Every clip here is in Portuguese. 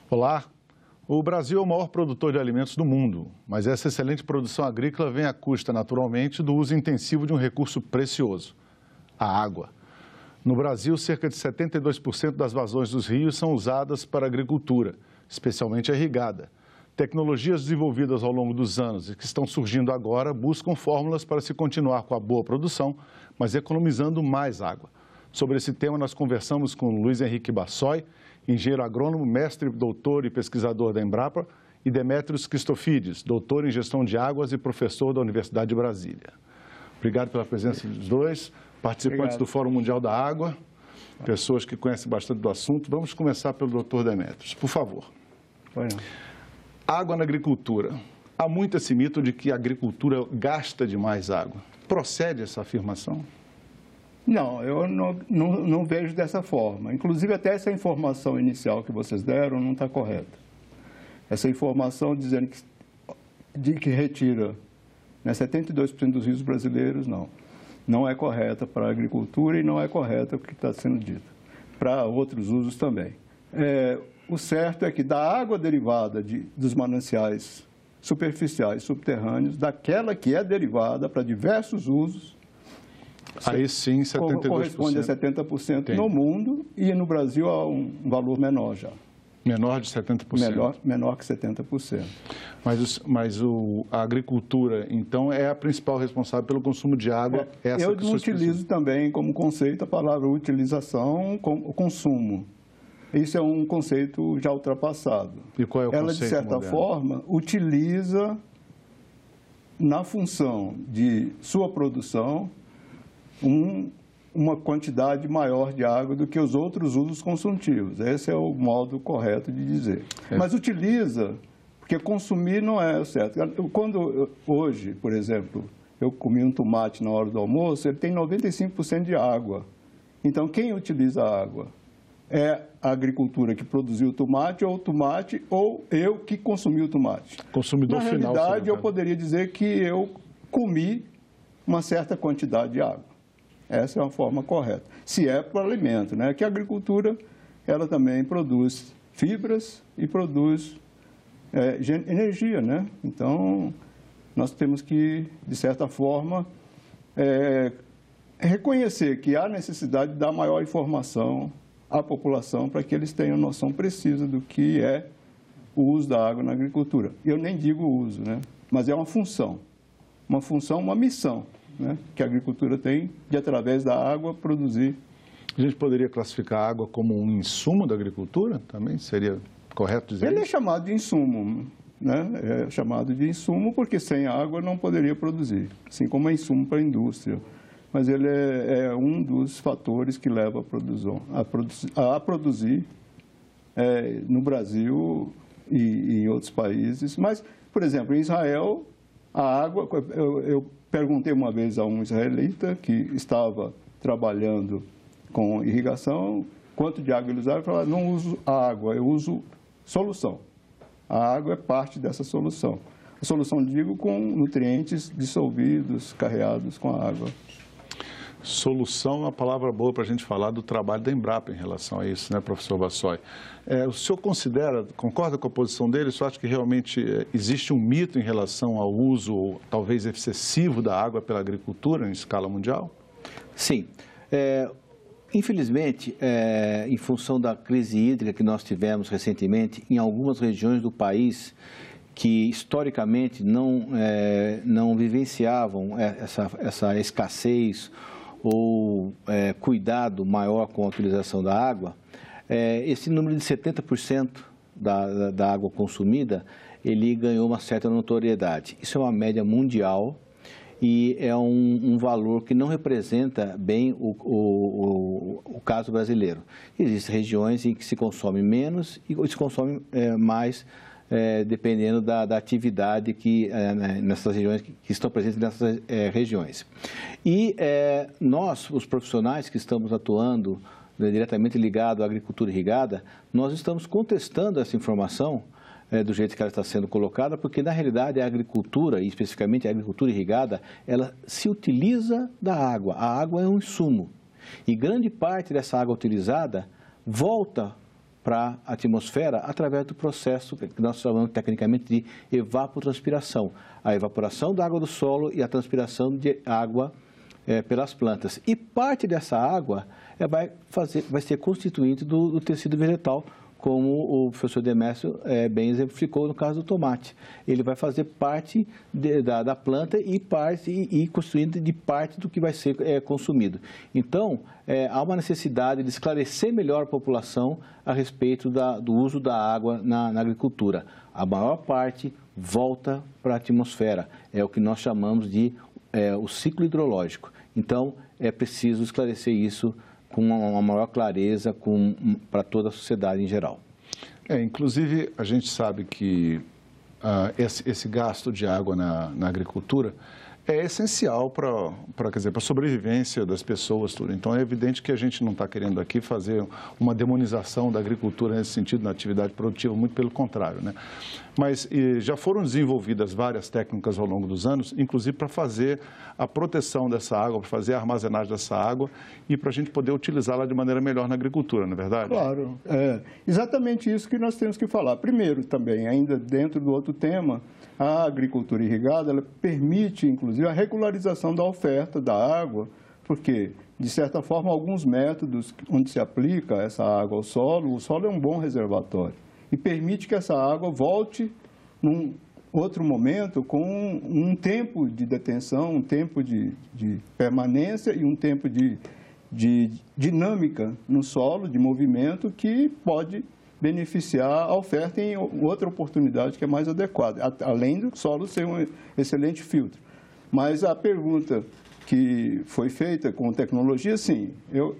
Olá, o Brasil é o maior produtor de alimentos do mundo, mas essa excelente produção agrícola vem à custa, naturalmente, do uso intensivo de um recurso precioso, a água. No Brasil, cerca de 72% das vazões dos rios são usadas para a agricultura, especialmente a irrigada. Tecnologias desenvolvidas ao longo dos anos e que estão surgindo agora buscam fórmulas para se continuar com a boa produção, mas economizando mais água. Sobre esse tema, nós conversamos com Luiz Henrique Bassoi, engenheiro agrônomo, mestre, doutor e pesquisador da Embrapa, e Demétrios Cristofides, doutor em gestão de águas e professor da Universidade de Brasília. Obrigado pela presença dos dois, participantes do Fórum Mundial da Água, pessoas que conhecem bastante do assunto. Vamos começar pelo doutor Demétrios, por favor. Água na agricultura. Há muito esse mito de que a agricultura gasta demais água. Procede essa afirmação? Não, eu não vejo dessa forma. Inclusive, até essa informação inicial que vocês deram não está correta. Essa informação dizendo que retira 72% dos rios brasileiros, não é correta para a agricultura e não é correta o que está sendo dito. Para outros usos também. O certo é que da água derivada dos mananciais superficiais subterrâneos, daquela que é derivada para diversos usos, aí sim, 72%. Corresponde a 70% no mundo e no Brasil há um valor menor já. Menor de 70%? Menor que 70%. Mas a agricultura, então, é a principal responsável pelo consumo de água? Eu não utilizo também como conceito a palavra utilização como consumo. Isso é um conceito já ultrapassado. E qual é o conceito moderno? Ela, de certa forma, utiliza na função de sua produção uma quantidade maior de água do que os outros usos consumptivos. Esse é o modo correto de dizer. Mas utiliza, porque consumir não é o certo. Hoje, por exemplo, eu comi um tomate na hora do almoço, ele tem 95% de água. Então, quem utiliza a água? É a agricultura que produziu o tomate, ou eu que consumi o tomate. Consumidor final. Na realidade, eu poderia dizer que eu comi uma certa quantidade de água. Essa é uma forma correta. Se é para o alimento, né? Que a agricultura, ela também produz fibras e produz energia, né? Então, nós temos que, de certa forma, reconhecer que há necessidade de dar maior informação à população para que eles tenham noção precisa do que é o uso da água na agricultura. Eu nem digo uso, né? Mas é uma função, uma missão, né, que a agricultura tem de, através da água, produzir. A gente poderia classificar a água como um insumo da agricultura? Também seria correto dizer Ele isso? É chamado de insumo, né? É chamado de insumo porque sem água não poderia produzir, assim como é insumo para a indústria. Mas ele é um dos fatores que leva a produzir no Brasil e em outros países. Mas, por exemplo, em Israel, a água... Eu perguntei uma vez a um israelita que estava trabalhando com irrigação, quanto de água ele usava, ele falou, não uso água, eu uso solução. A água é parte dessa solução. A solução, digo, com nutrientes dissolvidos, carreados com a água. Solução é uma palavra boa para a gente falar do trabalho da Embrapa em relação a isso, né, professor Bassoi? O senhor concorda com a posição dele? O senhor acha que realmente existe um mito em relação ao uso, talvez excessivo, da água pela agricultura em escala mundial? Sim. Infelizmente, em função da crise hídrica que nós tivemos recentemente, em algumas regiões do país que historicamente não vivenciavam essa escassez ou cuidado maior com a utilização da água, esse número de 70% da água consumida, ele ganhou uma certa notoriedade. Isso é uma média mundial e é um valor que não representa bem o caso brasileiro. Existem regiões em que se consome menos e se consome mais, dependendo da atividade nessas regiões que estão presentes nessas regiões. E nós, os profissionais que estamos atuando diretamente ligado à agricultura irrigada, nós estamos contestando essa informação do jeito que ela está sendo colocada, porque na realidade a agricultura, e especificamente a agricultura irrigada, ela se utiliza da água. A água é um insumo e grande parte dessa água utilizada volta para a atmosfera através do processo que nós chamamos tecnicamente de evapotranspiração. A evaporação da água do solo e a transpiração de água pelas plantas. E parte dessa água vai ser constituinte do tecido vegetal, como o professor Demécio bem exemplificou no caso do tomate. Ele vai fazer parte da planta e constituindo de parte do que vai ser consumido. Então, há uma necessidade de esclarecer melhor a população a respeito do uso da água na agricultura. A maior parte volta para a atmosfera. É o que nós chamamos de o ciclo hidrológico. Então, é preciso esclarecer isso com uma maior clareza para toda a sociedade em geral. Inclusive, a gente sabe que esse gasto de água na agricultura é essencial para a sobrevivência das pessoas. Tudo. Então, é evidente que a gente não está querendo aqui fazer uma demonização da agricultura nesse sentido, na atividade produtiva, muito pelo contrário, né? Mas já foram desenvolvidas várias técnicas ao longo dos anos, inclusive para fazer a proteção dessa água, para fazer a armazenagem dessa água e para a gente poder utilizá-la de maneira melhor na agricultura, não é verdade? Claro, é exatamente isso que nós temos que falar. Primeiro, também, ainda dentro do outro tema, a agricultura irrigada, ela permite, inclusive, a regularização da oferta da água, porque, de certa forma, alguns métodos onde se aplica essa água ao solo, o solo é um bom reservatório e permite que essa água volte num outro momento com um tempo de detenção, um tempo de permanência e um tempo de dinâmica no solo, de movimento, que pode beneficiar a oferta em outra oportunidade que é mais adequada, além do solo ser um excelente filtro. Mas a pergunta que foi feita com tecnologia, sim, eu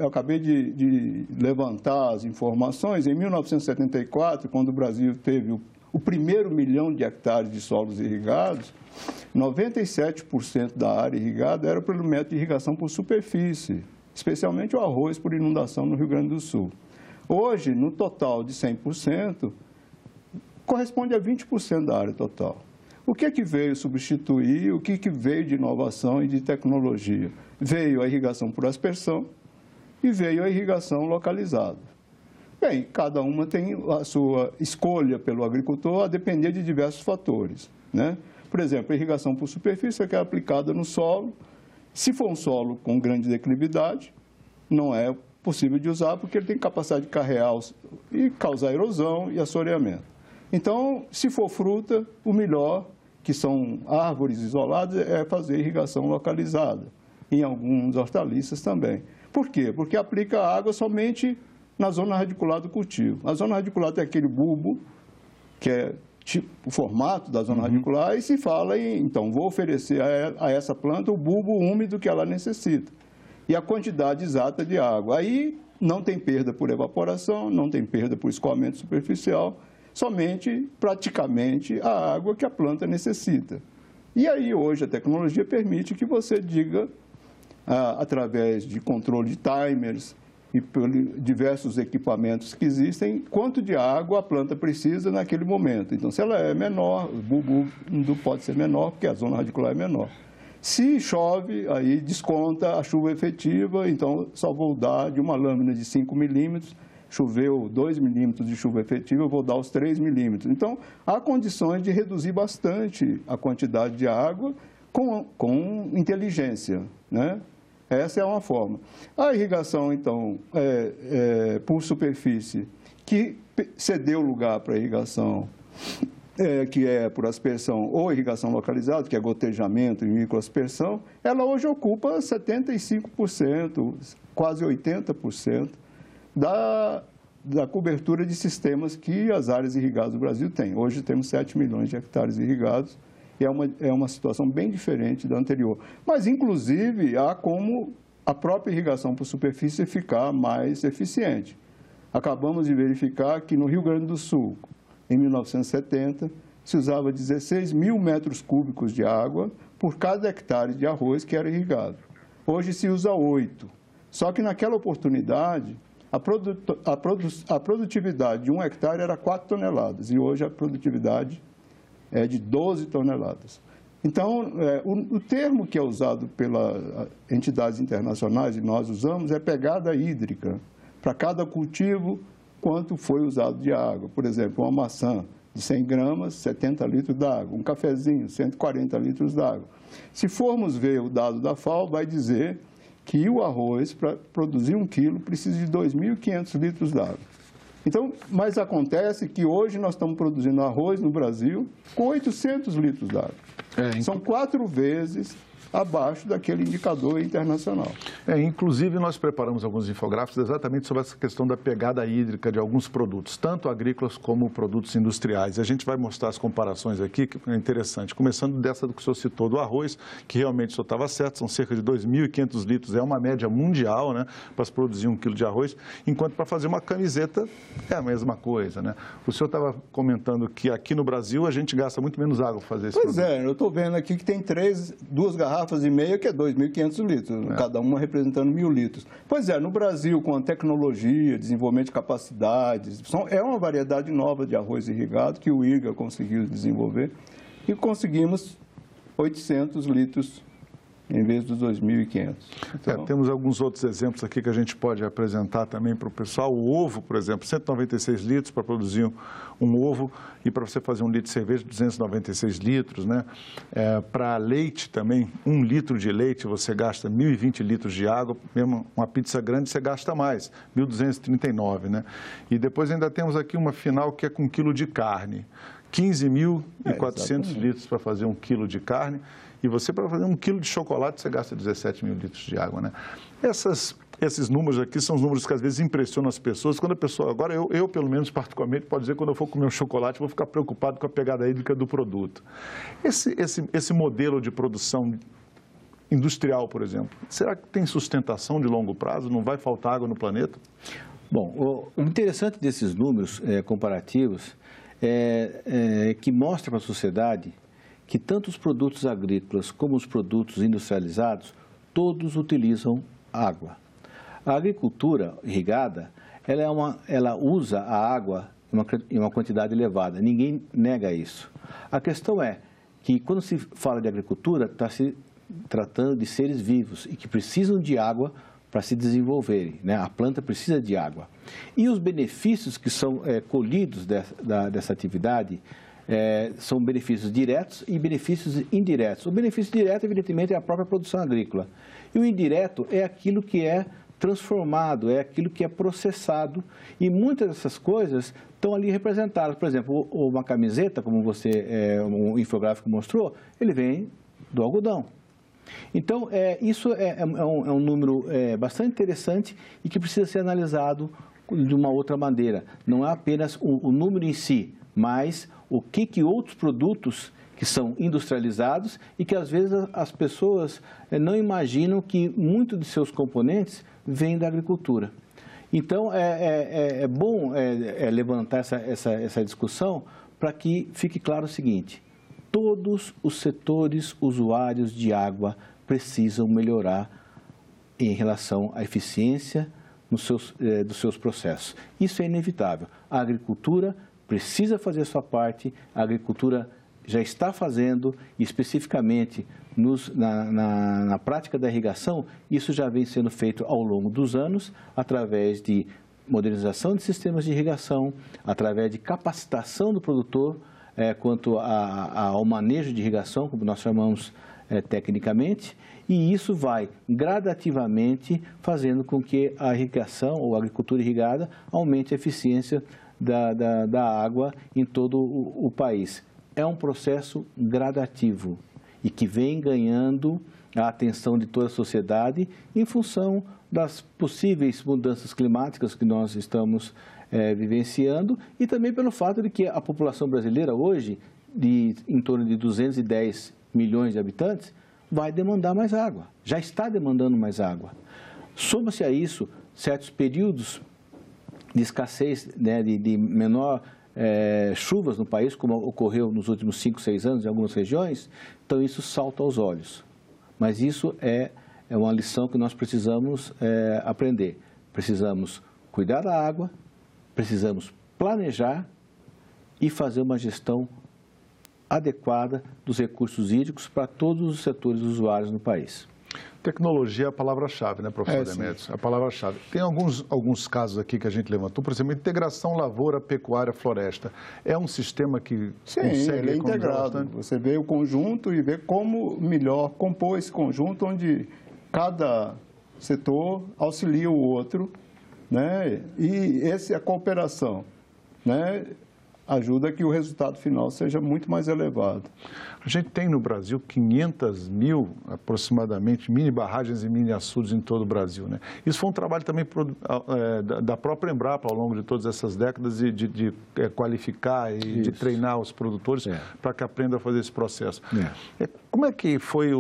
acabei de levantar as informações. Em 1974, quando o Brasil teve o primeiro 1 milhão de hectares de solos irrigados, 97% da área irrigada era pelo método de irrigação por superfície, especialmente o arroz por inundação no Rio Grande do Sul. Hoje, no total de 100%, corresponde a 20% da área total. O que é que veio substituir, o que veio de inovação e de tecnologia? Veio a irrigação por aspersão e veio a irrigação localizada. Bem, cada uma tem a sua escolha pelo agricultor a depender de diversos fatores, né? Por exemplo, a irrigação por superfície é que é aplicada no solo. Se for um solo com grande declividade, não é possível de usar porque ele tem capacidade de carrear e causar erosão e assoreamento. Então, se for fruta, o melhor, que são árvores isoladas, é fazer irrigação localizada, em alguns hortaliças também. Por quê? Porque aplica água somente na zona radicular do cultivo. A zona radicular tem aquele bulbo, que é tipo, o formato da zona radicular, e se fala em, então, vou oferecer a essa planta o bulbo úmido que ela necessita e a quantidade exata de água. Aí não tem perda por evaporação, não tem perda por escoamento superficial, somente, praticamente, a água que a planta necessita. E aí, hoje, a tecnologia permite que você diga, através de controle de timers e por diversos equipamentos que existem, quanto de água a planta precisa naquele momento. Então, se ela é menor, o bulbo pode ser menor, porque a zona radicular é menor. Se chove, aí desconta a chuva efetiva, então só vou dar de uma lâmina de 5 milímetros, choveu 2 milímetros de chuva efetiva, eu vou dar os 3 milímetros. Então, há condições de reduzir bastante a quantidade de água com inteligência, né? Essa é uma forma. A irrigação, então, por superfície, que cedeu lugar para a irrigação, que é por aspersão ou irrigação localizada, que é gotejamento e microaspersão, ela hoje ocupa 75%, quase 80%, da cobertura de sistemas que as áreas irrigadas do Brasil têm. Hoje temos 7 milhões de hectares irrigados e é uma situação bem diferente da anterior. Mas, inclusive, há como a própria irrigação por superfície ficar mais eficiente. Acabamos de verificar que no Rio Grande do Sul, em 1970, se usava 16 mil metros cúbicos de água por cada hectare de arroz que era irrigado. Hoje se usa 8. Só que naquela oportunidade, a produtividade de 1 hectare era 4 toneladas e hoje a produtividade é de 12 toneladas. Então, o termo que é usado pelas entidades internacionais e nós usamos é pegada hídrica. Para cada cultivo, quanto foi usado de água. Por exemplo, uma maçã de 100 gramas, 70 litros d'água. Um cafezinho, 140 litros d'água. Se formos ver o dado da FAO, vai dizer que o arroz, para produzir 1 quilo, precisa de 2.500 litros d'água. Então, mas acontece que hoje nós estamos produzindo arroz no Brasil com 800 litros d'água. São 4 vezes abaixo daquele indicador internacional. Inclusive, nós preparamos alguns infográficos exatamente sobre essa questão da pegada hídrica de alguns produtos, tanto agrícolas como produtos industriais. E a gente vai mostrar as comparações aqui, que é interessante. Começando dessa do que o senhor citou do arroz, que realmente o senhor estava certo, são cerca de 2.500 litros, é uma média mundial, né, para se produzir 1 quilo de arroz, enquanto para fazer uma camiseta é a mesma coisa, né? O senhor estava comentando que aqui no Brasil a gente gasta muito menos água para fazer esse produto. Pois é, eu estou vendo aqui que tem 2 garrafas e meia, que é 2.500 litros, cada uma representando 1.000 litros. Pois é, no Brasil, com a tecnologia, desenvolvimento de capacidades, é uma variedade nova de arroz irrigado que o IRGA conseguiu desenvolver e conseguimos 800 litros em vez dos 2.500. Então... temos alguns outros exemplos aqui que a gente pode apresentar também para o pessoal. O ovo, por exemplo, 196 litros para produzir um ovo e para você fazer 1 litro de cerveja, 296 litros, né? Para leite também, 1 litro de leite você gasta 1.020 litros de água, mesmo uma pizza grande você gasta mais, 1.239, né? E depois ainda temos aqui uma final que é com 1 quilo de carne, 15.400 litros para fazer 1 quilo de carne. E você, para fazer 1 quilo de chocolate, você gasta 17 mil litros de água, né? Esses números aqui são os números que às vezes impressionam as pessoas. Quando a pessoa, agora eu pelo menos particularmente, pode dizer, quando eu for comer um chocolate, vou ficar preocupado com a pegada hídrica do produto. Esse modelo de produção industrial, por exemplo, será que tem sustentação de longo prazo? Não vai faltar água no planeta? Bom, o interessante desses números comparativos é que mostra para a sociedade que tanto os produtos agrícolas como os produtos industrializados, todos utilizam água. A agricultura irrigada, ela usa a água em uma quantidade elevada, ninguém nega isso. A questão é que quando se fala de agricultura, está se tratando de seres vivos e que precisam de água para se desenvolverem, né? A planta precisa de água. E os benefícios que são colhidos dessa atividade são benefícios diretos e benefícios indiretos. O benefício direto, evidentemente, é a própria produção agrícola. E o indireto é aquilo que é transformado, é aquilo que é processado. E muitas dessas coisas estão ali representadas. Por exemplo, uma camiseta, como um infográfico mostrou, ele vem do algodão. Então, isso é um número bastante interessante e que precisa ser analisado de uma outra maneira. Não é apenas o número em si, mas o que outros produtos que são industrializados e que às vezes as pessoas não imaginam que muito de seus componentes vêm da agricultura. Então, é bom levantar essa discussão para que fique claro o seguinte: todos os setores usuários de água precisam melhorar em relação à eficiência dos seus processos. Isso é inevitável. A agricultura precisa fazer a sua parte, a agricultura já está fazendo, e especificamente na prática da irrigação, isso já vem sendo feito ao longo dos anos, através de modernização de sistemas de irrigação, através de capacitação do produtor quanto ao manejo de irrigação, como nós chamamos tecnicamente, e isso vai gradativamente fazendo com que a irrigação ou a agricultura irrigada aumente a eficiência da água em todo o país. É um processo gradativo e que vem ganhando a atenção de toda a sociedade em função das possíveis mudanças climáticas que nós estamos vivenciando e também pelo fato de que a população brasileira hoje, em torno de 210 milhões de habitantes, vai demandar mais água, já está demandando mais água. Soma-se a isso certos períodos de escassez, né, de menor chuvas no país, como ocorreu nos últimos 5, 6 anos em algumas regiões, então isso salta aos olhos. Mas isso é uma lição que nós precisamos aprender. Precisamos cuidar da água, precisamos planejar e fazer uma gestão adequada dos recursos hídricos para todos os setores usuários no país. Tecnologia é a palavra-chave, né, professor Demetrios? A palavra-chave. Tem alguns casos aqui que a gente levantou, por exemplo, integração lavoura, pecuária, floresta. É um sistema que consegue... ele é integrado. Você vê o conjunto e vê como melhor compor esse conjunto, onde cada setor auxilia o outro, né? E a cooperação, né, ajuda que o resultado final seja muito mais elevado. A gente tem no Brasil 500 mil, aproximadamente, mini barragens e mini açudes em todo o Brasil, né? Isso foi um trabalho também da própria Embrapa ao longo de todas essas décadas de qualificar e de treinar os produtores para que aprendam a fazer esse processo. Como é que foi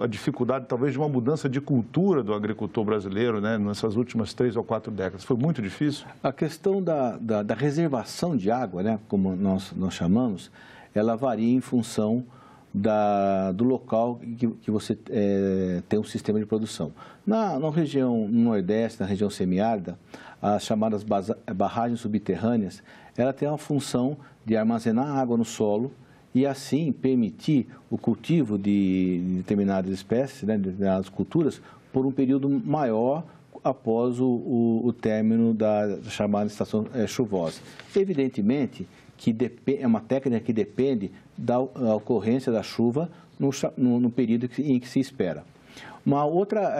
a dificuldade, talvez, de uma mudança de cultura do agricultor brasileiro, né, nessas últimas 3 ou 4 décadas? Foi muito difícil? A questão da reservação de água, né, como nós chamamos, ela varia em função do local que você tem um sistema de produção. Na região nordeste, na região semiárida, as chamadas barragens subterrâneas, ela tem a função de armazenar água no solo e assim permitir o cultivo de determinadas espécies, né, de determinadas culturas, por um período maior após o término da chamada estação chuvosa. Evidentemente que é uma técnica que depende da ocorrência da chuva no período em que se espera. Uma outra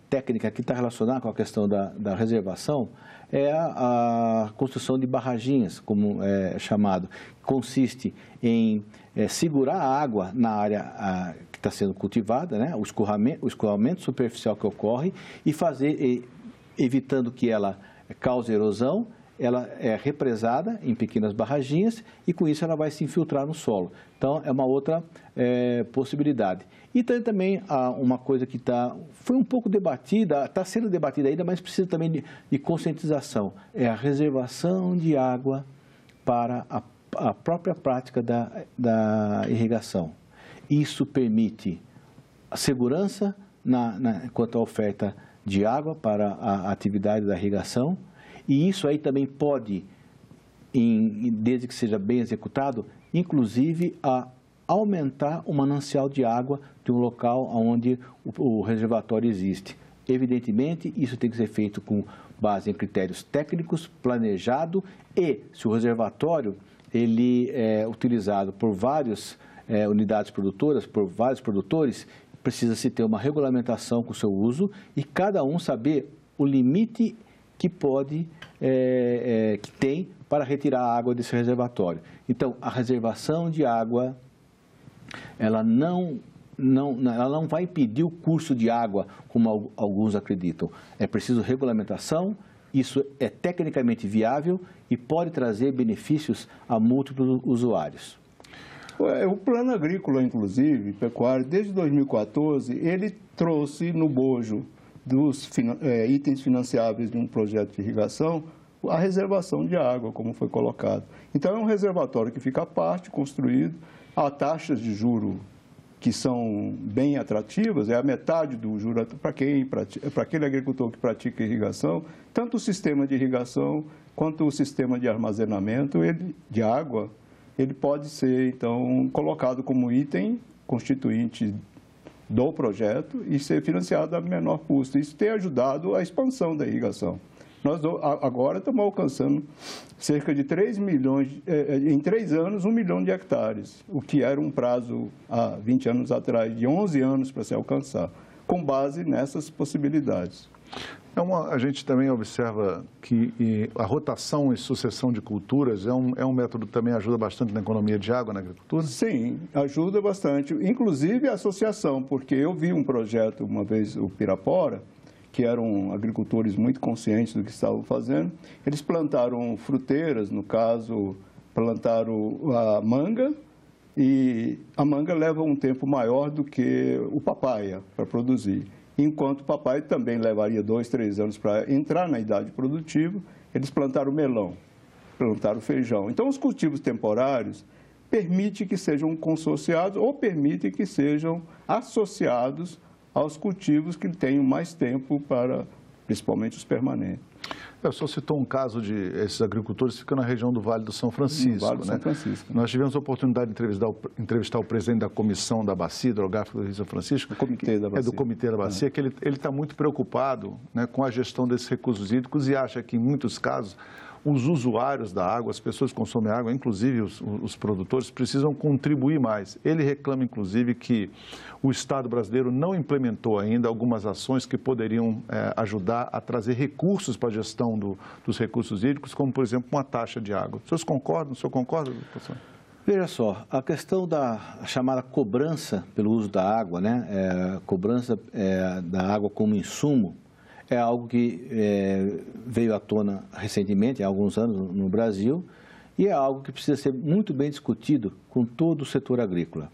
técnica que está relacionada com a questão da reservação é a construção de barraginhas, como é chamado. Consiste em segurar a água na área que está sendo cultivada, né, o escoamento superficial que ocorre, e evitando que ela cause erosão. Ela é represada em pequenas barraginhas e, com isso, ela vai se infiltrar no solo. Então, é uma outra possibilidade. E tem também uma coisa que foi um pouco debatida, está sendo debatida ainda, mas precisa também de conscientização. É a reservação de água para a própria prática da irrigação. Isso permite a segurança quanto à oferta de água para a atividade da irrigação. E isso aí também pode, desde que seja bem executado, inclusive aumentar o manancial de água de um local onde o reservatório existe. Evidentemente, isso tem que ser feito com base em critérios técnicos, planejado, e se o reservatório ele é utilizado por várias unidades produtoras, por vários produtores, precisa-se ter uma regulamentação com o seu uso e cada um saber o limite que tem para retirar a água desse reservatório. Então, a reservação de água, ela não vai impedir o curso de água, como alguns acreditam. É preciso regulamentação, isso é tecnicamente viável e pode trazer benefícios a múltiplos usuários. O Plano Agrícola, inclusive, pecuário, desde 2014, ele trouxe no bojo dos itens financiáveis de um projeto de irrigação, a reservação de água, como foi colocado. Então, é um reservatório que fica à parte, construído, há taxas de juro que são bem atrativas, é a metade do juro para aquele agricultor que pratica irrigação, tanto o sistema de irrigação quanto o sistema de armazenamento de água, ele pode ser, então, colocado como item constituinte do projeto e ser financiado a menor custo. Isso tem ajudado a expansão da irrigação. Nós agora estamos alcançando cerca de 3 milhões, em 3 anos, 1 milhão de hectares, o que era um prazo há 20 anos atrás, de 11 anos para se alcançar, com base nessas possibilidades. A gente também observa que a rotação e sucessão de culturas é um método que também ajuda bastante na economia de água na agricultura? Sim, ajuda bastante, inclusive a associação, porque eu vi um projeto uma vez, o Pirapora, que eram agricultores muito conscientes do que estavam fazendo. Eles plantaram fruteiras, no caso, plantaram a manga, e a manga leva um tempo maior do que o papaya para produzir. Enquanto o papai também levaria 2, 3 anos para entrar na idade produtiva, eles plantaram melão, plantaram feijão. Então, os cultivos temporários permitem que sejam consorciados ou permitem que sejam associados aos cultivos que tenham mais tempo para principalmente os permanentes. O senhor citou um caso de esses agricultores que ficam na região do Vale do São Francisco. Vale do São Francisco. Nós tivemos a oportunidade de entrevistar o presidente da comissão da Bacia Hidrográfica do Rio São Francisco. Do Comitê da Bacia. É do Comitê da Bacia, que ele está muito preocupado, né, com a gestão desses recursos hídricos e acha que, em muitos casos, os usuários da água, as pessoas que consomem água, inclusive os produtores, precisam contribuir mais. Ele reclama, inclusive, que o Estado brasileiro não implementou ainda algumas ações que poderiam ajudar a trazer recursos para a gestão dos recursos hídricos, como, por exemplo, uma taxa de água. Vocês concordam? O senhor concorda, professor? Veja só, a questão da chamada cobrança pelo uso da água, né, cobrança da água como insumo, é algo que veio à tona recentemente, há alguns anos, no Brasil, e é algo que precisa ser muito bem discutido com todo o setor agrícola.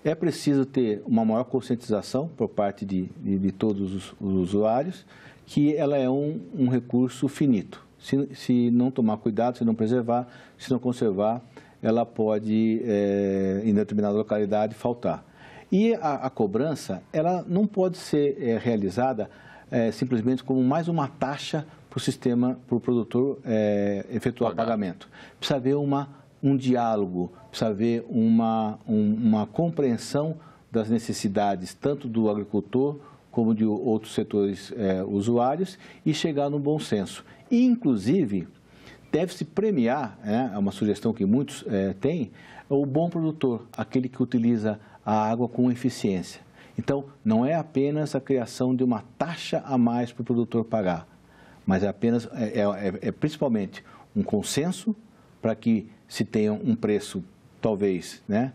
É preciso ter uma maior conscientização por parte de todos os usuários, que ela é um recurso finito. Se não tomar cuidado, se não preservar, se não conservar, ela pode, em determinada localidade, faltar. E a cobrança, ela não pode ser realizada simplesmente como mais uma taxa para o sistema, para o produtor efetuar pagamento. Precisa haver um diálogo, precisa haver uma compreensão das necessidades tanto do agricultor como de outros setores usuários e chegar no bom senso. E, inclusive, deve-se premiar, é uma sugestão que muitos têm, o bom produtor, aquele que utiliza a água com eficiência. Então, não é apenas a criação de uma taxa a mais para o produtor pagar, mas é principalmente um consenso para que se tenha um preço, talvez, né,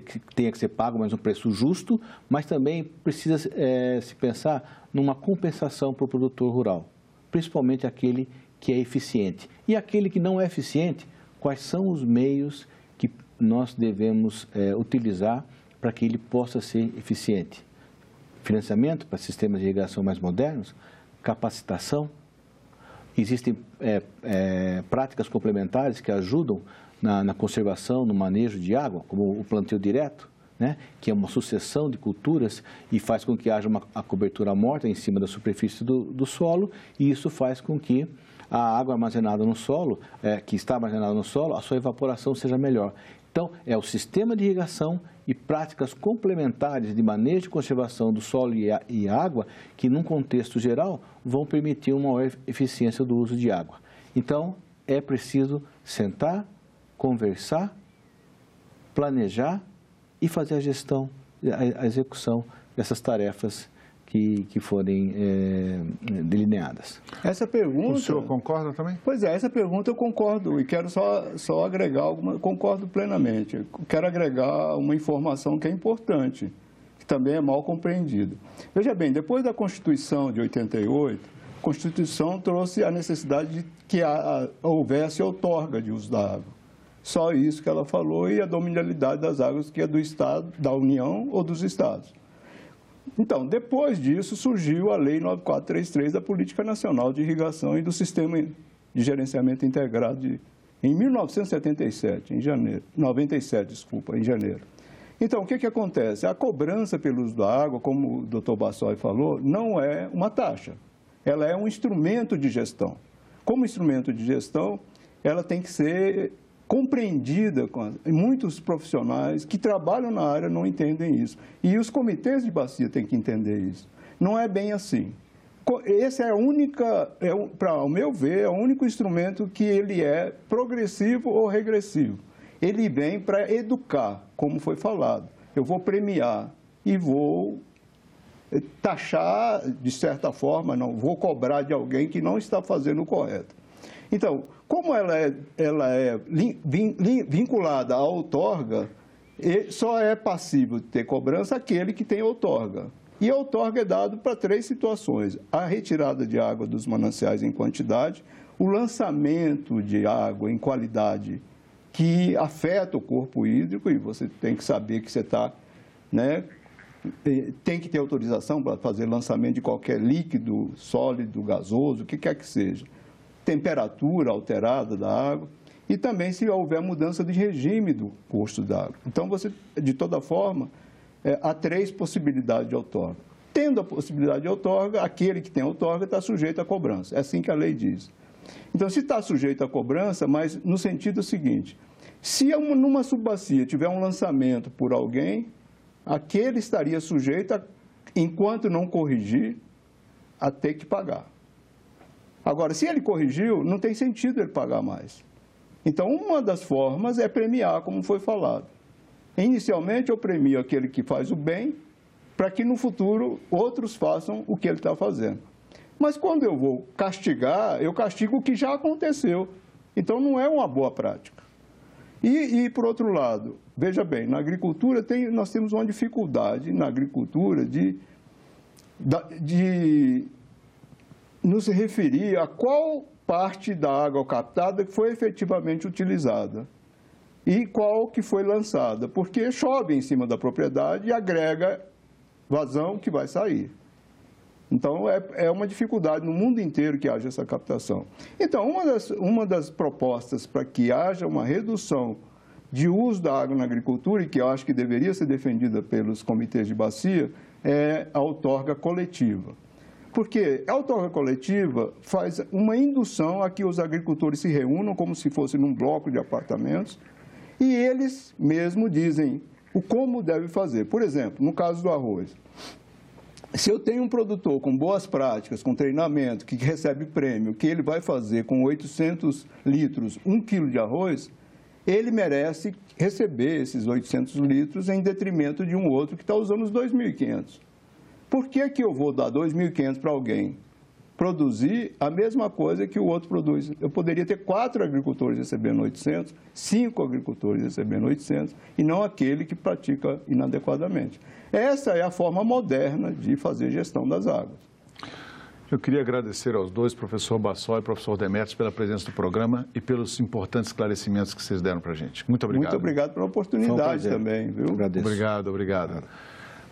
que tenha que ser pago, mas um preço justo, mas também precisa se pensar numa compensação para o produtor rural, principalmente aquele que é eficiente. E aquele que não é eficiente, quais são os meios que nós devemos utilizar para que ele possa ser eficiente? Financiamento para sistemas de irrigação mais modernos, capacitação. Existem práticas complementares que ajudam na conservação, no manejo de água, como o plantio direto, né, que é uma sucessão de culturas e faz com que haja a cobertura morta em cima da superfície do solo, e isso faz com que a água armazenada no solo, que está armazenada no solo, a sua evaporação seja melhor. Então, é o sistema de irrigação e práticas complementares de manejo e conservação do solo e água que, num contexto geral, vão permitir uma maior eficiência do uso de água. Então, é preciso sentar, conversar, planejar e fazer a gestão, a execução dessas tarefas que forem delineadas. Essa pergunta... O senhor concorda também? Pois é, essa pergunta eu concordo e quero só agregar concordo plenamente. Quero agregar uma informação que é importante, que também é mal compreendida. Veja bem, depois da Constituição de 88, a Constituição trouxe a necessidade de que houvesse outorga de uso da água. Só isso que ela falou, e a dominialidade das águas, que é do Estado, da União ou dos Estados. Então, depois disso, surgiu a Lei 9433 da Política Nacional de Irrigação e do Sistema de Gerenciamento Integrado em 1977, em janeiro. Então, o que acontece? A cobrança pelo uso da água, como o doutor Bassoi falou, não é uma taxa. Ela é um instrumento de gestão. Como instrumento de gestão, ela tem que ser compreendida. Muitos profissionais que trabalham na área não entendem isso. E os comitês de bacia têm que entender isso. Não é bem assim. Esse é ao meu ver, é o único instrumento que ele é progressivo ou regressivo. Ele vem para educar, como foi falado. Eu vou premiar e vou taxar, de certa forma, não vou cobrar de alguém que não está fazendo o correto. Então, como ela é vinculada à outorga, só é passível de ter cobrança aquele que tem outorga. E a outorga é dado para 3 situações: a retirada de água dos mananciais em quantidade, o lançamento de água em qualidade que afeta o corpo hídrico, e você tem que saber que você está, né, tem que ter autorização para fazer lançamento de qualquer líquido, sólido, gasoso, o que quer que seja. Temperatura alterada da água e também se houver mudança de regime do curso da água. Então, de toda forma, há 3 possibilidades de outorga. Tendo a possibilidade de outorga, aquele que tem outorga está sujeito à cobrança. É assim que a lei diz. Então, se está sujeito à cobrança, mas no sentido seguinte, se numa subbacia tiver um lançamento por alguém, aquele estaria sujeito, enquanto não corrigir, a ter que pagar. Agora, se ele corrigiu, não tem sentido ele pagar mais. Então, uma das formas é premiar, como foi falado. Inicialmente, eu premio aquele que faz o bem, para que no futuro outros façam o que ele está fazendo. Mas quando eu vou castigar, eu castigo o que já aconteceu. Então, não é uma boa prática. E por outro lado, veja bem, na agricultura nós temos uma dificuldade na agricultura de nos referir a qual parte da água captada que foi efetivamente utilizada e qual que foi lançada, porque chove em cima da propriedade e agrega vazão que vai sair. Então, é uma dificuldade no mundo inteiro que haja essa captação. Então, uma das propostas para que haja uma redução de uso da água na agricultura, e que eu acho que deveria ser defendida pelos comitês de bacia, é a outorga coletiva. Porque a outorga coletiva faz uma indução a que os agricultores se reúnam como se fosse num bloco de apartamentos e eles mesmo dizem o como deve fazer. Por exemplo, no caso do arroz, se eu tenho um produtor com boas práticas, com treinamento, que recebe prêmio, que ele vai fazer com 800 litros 1 quilo de arroz, ele merece receber esses 800 litros em detrimento de um outro que está usando os 2.500. Por que eu vou dar 2.500 para alguém produzir a mesma coisa que o outro produz? Eu poderia ter 4 agricultores recebendo 800, 5 agricultores recebendo 800, e não aquele que pratica inadequadamente. Essa é a forma moderna de fazer gestão das águas. Eu queria agradecer aos dois, professor Bassol e professor Demetrios, pela presença do programa e pelos importantes esclarecimentos que vocês deram para a gente. Muito obrigado. Muito obrigado pela oportunidade também, viu? Agradeço. Obrigado.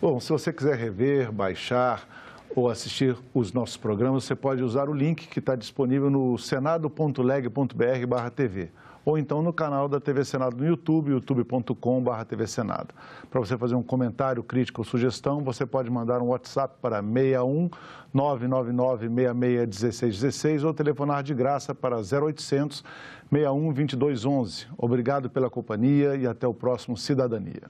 Bom, se você quiser rever, baixar ou assistir os nossos programas, você pode usar o link que está disponível no senado.leg.br/TV ou então no canal da TV Senado no YouTube, youtube.com/TV Senado. Para você fazer um comentário, crítica ou sugestão, você pode mandar um WhatsApp para 61 999 66 1616 ou telefonar de graça para 0800 61 2211. Obrigado pela companhia e até o próximo Cidadania.